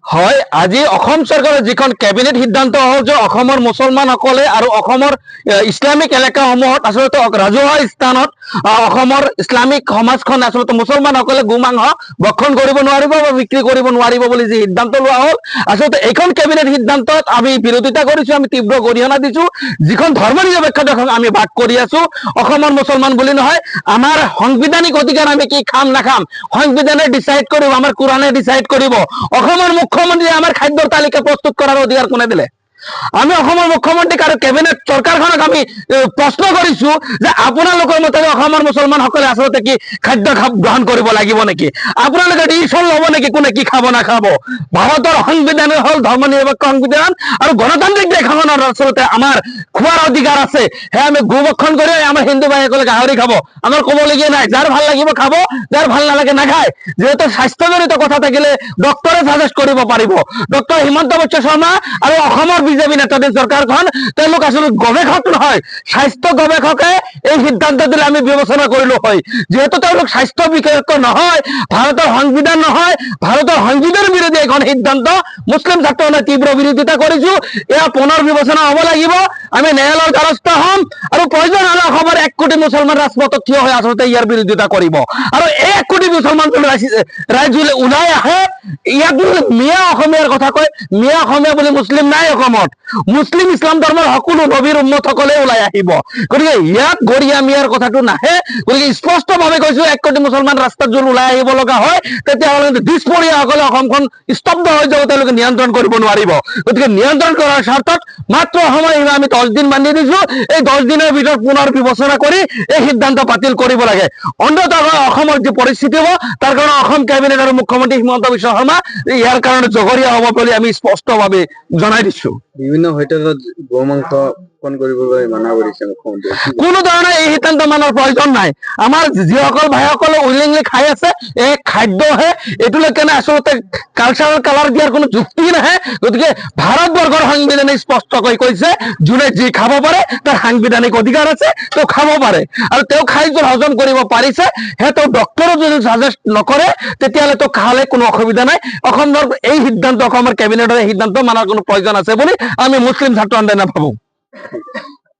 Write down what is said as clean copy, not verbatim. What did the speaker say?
হয়, আজি অসম চৰকাৰৰ যিখন কেবিনেট সিদ্ধান্ত হ'ল যে অসমৰ মুছলমানসকলে আৰু অসমৰ ইছলামিক এলেকাসমূহত আচলতে ৰাজহুৱা স্থানত অসমৰ ইছলামিক সমাজখন আচলতে মুছলমানসকলে গোমাংস ভক্ষণ কৰিব নোৱাৰিব বা বিক্ৰী কৰিব নোৱাৰিব বুলি যি সিদ্ধান্ত লোৱা হ'ল, আচলতে এইখন কেবিনেট সিদ্ধান্তত আমি বিৰোধিতা কৰিছোঁ, আমি তীব্ৰ গৰিহণা দিছোঁ। যিখন ধৰ্ম নিৰপেক্ষতাক আমি বাদ কৰি আছোঁ, অসমৰ মুছলমান বুলি নহয়, আমাৰ সাংবিধানিক অধিকাৰ আমি কি খাম নাখাম সংবিধানে ডিচাইড কৰিব, আমাৰ কোৰাণে ডিচাইড কৰিব। অসমৰ মুখ্যমন্ত্ৰীয়ে আমাৰ খাদ্যৰ তালিকা প্ৰস্তুত কৰাৰ অধিকাৰ কোনে দিলে? আমি অসমৰ মুখ্যমন্ত্ৰীক আৰু কেবিনেট চৰকাৰখনক আমি প্ৰশ্ন কৰিছো যে আপোনালোকৰ মতে অসমৰ মুছলমানসকলে আচলতে কি খাদ্য গ্ৰহণ কৰিব লাগিব নেকি? আপোনালোকে ডিচিশ্যন ল'ব নেকি কোনে কি খাব নাখাব? ভাৰতৰ সংবিধান হ'ল ধৰ্ম নিৰপেক্ষ সংবিধান আৰু গণতান্ত্ৰিক দেশখনৰ আচলতে আমাৰ খোৱাৰ অধিকাৰ আছে। সেয়া আমি গোভক্ষণ কৰি আমাৰ হিন্দু ভাইসকলে গাহৰি খাব, আমাৰ ক'বলগীয়া নাই। যাৰ ভাল লাগিব খাব, যাৰ ভাল নালাগে নাখায়। যিহেতু স্বাস্থ্যজনিত কথা থাকিলে ডক্টৰে সাজেষ্ট কৰিব পাৰিব। ডক্টৰ হিমন্ত বিশ্ব শৰ্মা আৰু অসমৰ বিজেপি নেতাধীন চৰকাৰখন তেওঁলোক আচলতে গৱেষক নহয়, স্বাস্থ্য গৱেষকে এই সিদ্ধান্ত দিলে আমি বিবেচনা কৰিলো হয়। যিহেতু তেওঁলোক স্বাস্থ্য বিশেষজ্ঞ নহয়, ভাৰতৰ সংবিধান নহয়, ভাৰতৰ সংবিধানৰ বিৰোধী এখন সিদ্ধান্ত মুছলিম ছাত্ৰসকলে তীব্ৰ বিৰোধিতা কৰিছো। এয়া পুনৰ বিবেচনা হ'ব লাগিব। আমি ন্যায়ালয়ৰ দ্বাৰস্থ হ'ম আৰু প্ৰয়োজন হ'লে অসমৰ 1 কোটি মুছলমান ৰাজপথত থিয় হৈ আচলতে ইয়াৰ বিৰোধিতা কৰিব। আৰু এই 1 কোটি মুছলমান ৰাইজ ওলাই আহে, ইয়াত মিয়া অসমীয়াৰ কথা কয়, মিয়া অসমীয়া বুলি মুছলিম নাই অসমত। মুছলিম ইছলাম ধৰ্মৰ সকলো নবীৰ উম্মত সকলে ওলাই আহিব। গতিকে ইয়াত গৰিয়া মিয়াৰ কথাটো নাহে। গতিকে স্পষ্টভাৱে কৈছো, 1 কোটি মুছলমান ৰাস্তাত যদি ওলাই আহিব লগা হয়, তেতিয়াহ'লে দিছপৰীয়াসকলে অসমখন স্তব্ধ হৈ যাব, তেওঁলোকে নিয়ন্ত্ৰণ কৰিব নোৱাৰিব। গতিকে নিয়ন্ত্ৰণ কৰাৰ স্বাৰ্থত মাত্ৰ সময় আমি 10 দিন বান্ধি দিছো। এই 10 দিনৰ ভিতৰত পুনৰ বিবেচনা কৰি এই সিদ্ধান্ত বাতিল কৰিব লাগে। অন্ততঃ অসমৰ যি পৰিস্থিতি হ'ব, তাৰ কাৰণে অসম কেবিনেট আৰু মুখ্যমন্ত্ৰী হিমন্ত বিশ্ব শৰ্মা ইয়াৰ কাৰণে জগৰীয়া হ'ব বুলি আমি স্পষ্টভাৱে জনাই দিছো। বিভিন্ন হোটেলত গোমাংস ভক্ষণ কৰিবলৈ মানা কৰিছে মুখ্যমন্ত্ৰীয়ে। কোনো ধৰণে এই সিদ্ধান্ত মানাৰ প্ৰয়োজন নাই। আমাৰ যিসকল ভাইসকলে উইলিংলি খাই আছে, এই খাদ্যহে এইটোলৈকে আচলতে কালচাৰেল কালাৰ দিয়াৰ কোনো যুক্তি নাহে। গতিকে ভাৰতবৰ্ষৰ সংবিধানে স্পষ্টকৈ কৈছে, যোনে যি খাব পাৰে তাৰ সাংবিধানিক অধিকাৰ আছে, তেওঁ খাব পাৰে। আৰু তেওঁ খাই যদি হজম কৰিব পাৰিছে, তেওঁ ডক্টৰো যদি সাজেষ্ট নকৰে, তেতিয়াহ'লে তেওঁ খালে কোনো অসুবিধা নাই। অসমৰ এই সিদ্ধান্ত, অসমৰ কেবিনেটৰ এই সিদ্ধান্ত মানাৰ কোনো প্ৰয়োজন আছে বুলি আমি মুছলিম ছাত্ৰ আন্দোলনে ভাবো।